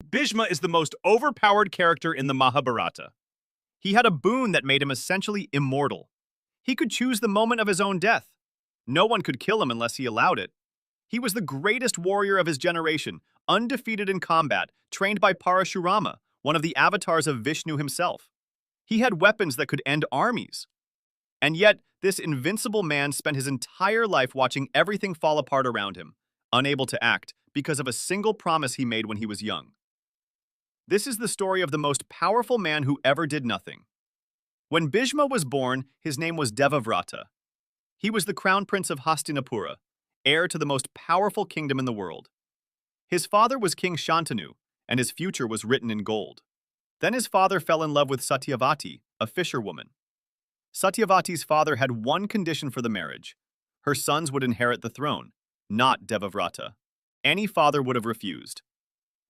Bhishma is the most overpowered character in the Mahabharata. He had a boon that made him essentially immortal. He could choose the moment of his own death. No one could kill him unless he allowed it. He was the greatest warrior of his generation, undefeated in combat, trained by Parashurama, one of the avatars of Vishnu himself. He had weapons that could end armies. And yet, this invincible man spent his entire life watching everything fall apart around him, unable to act because of a single promise he made when he was young. This is the story of the most powerful man who ever did nothing. When Bhishma was born, his name was Devavrata. He was the crown prince of Hastinapura, heir to the most powerful kingdom in the world. His father was King Shantanu, and his future was written in gold. Then his father fell in love with Satyavati, a fisherwoman. Satyavati's father had one condition for the marriage. Her sons would inherit the throne, not Devavrata. Any father would have refused.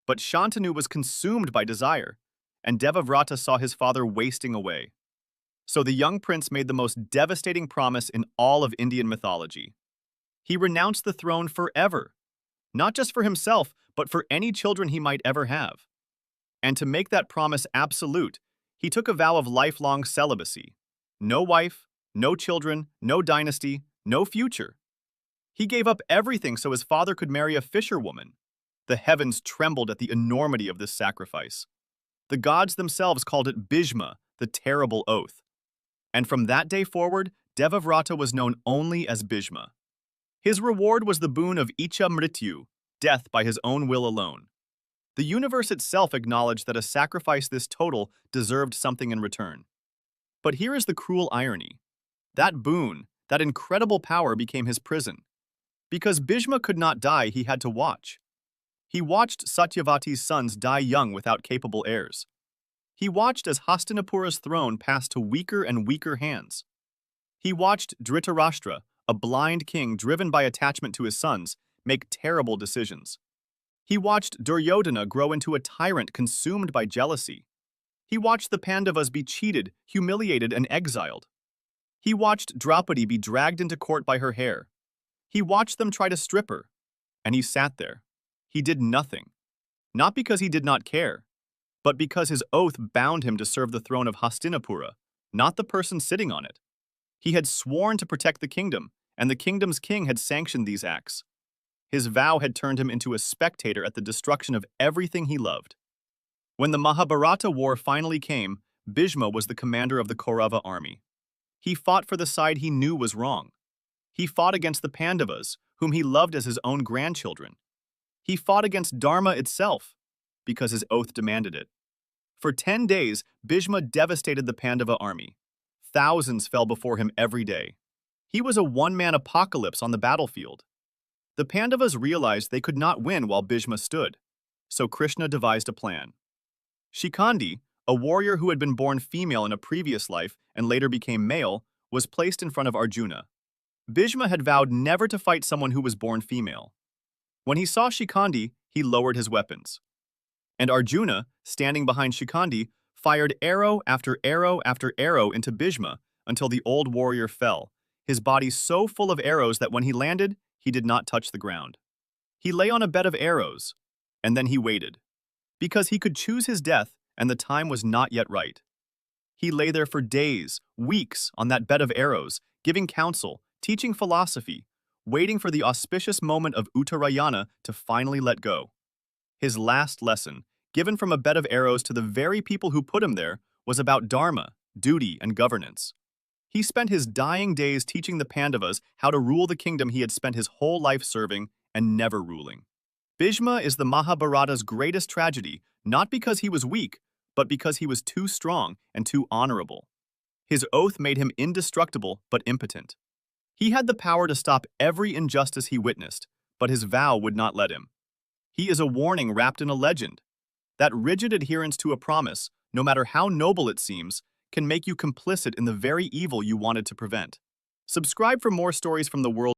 But Shantanu was consumed by desire, and Devavrata saw his father wasting away. So the young prince made the most devastating promise in all of Indian mythology. He renounced the throne forever, not just for himself, but for any children he might ever have. And to make that promise absolute, he took a vow of lifelong celibacy. No wife, no children, no dynasty, no future. He gave up everything so his father could marry a fisherwoman. The heavens trembled at the enormity of this sacrifice. The gods themselves called it Bhishma, the terrible oath. And from that day forward, Devavrata was known only as Bhishma. His reward was the boon of Icha Mrityu, death by his own will alone. The universe itself acknowledged that a sacrifice this total deserved something in return. But here is the cruel irony. That boon, that incredible power became his prison. Because Bhishma could not die, he had to watch. He watched Satyavati's sons die young without capable heirs. He watched as Hastinapura's throne passed to weaker and weaker hands. He watched Dhritarashtra, a blind king driven by attachment to his sons, make terrible decisions. He watched Duryodhana grow into a tyrant consumed by jealousy. He watched the Pandavas be cheated, humiliated, and exiled. He watched Draupadi be dragged into court by her hair. He watched them try to strip her, and he sat there. He did nothing, not because he did not care, but because his oath bound him to serve the throne of Hastinapura, not the person sitting on it. He had sworn to protect the kingdom, and the kingdom's king had sanctioned these acts. His vow had turned him into a spectator at the destruction of everything he loved. When the Mahabharata war finally came, Bhishma was the commander of the Kaurava army. He fought for the side he knew was wrong. He fought against the Pandavas, whom he loved as his own grandchildren. He fought against Dharma itself, because his oath demanded it. For 10 days, Bhishma devastated the Pandava army. Thousands fell before him every day. He was a one-man apocalypse on the battlefield. The Pandavas realized they could not win while Bhishma stood, so Krishna devised a plan. Shikhandi, a warrior who had been born female in a previous life and later became male, was placed in front of Arjuna. Bhishma had vowed never to fight someone who was born female. When he saw Shikhandi, he lowered his weapons. And Arjuna, standing behind Shikhandi, fired arrow after arrow after arrow into Bhishma until the old warrior fell, his body so full of arrows that when he landed, he did not touch the ground. He lay on a bed of arrows, and then he waited, because he could choose his death and the time was not yet right. He lay there for days, weeks on that bed of arrows, giving counsel, teaching philosophy, waiting for the auspicious moment of Uttarayana to finally let go. His last lesson, given from a bed of arrows to the very people who put him there, was about dharma, duty, and governance. He spent his dying days teaching the Pandavas how to rule the kingdom he had spent his whole life serving and never ruling. Bhishma is the Mahabharata's greatest tragedy, not because he was weak, but because he was too strong and too honorable. His oath made him indestructible but impotent. He had the power to stop every injustice he witnessed, but his vow would not let him. He is a warning wrapped in a legend. That rigid adherence to a promise, no matter how noble it seems, can make you complicit in the very evil you wanted to prevent. Subscribe for more stories from the world.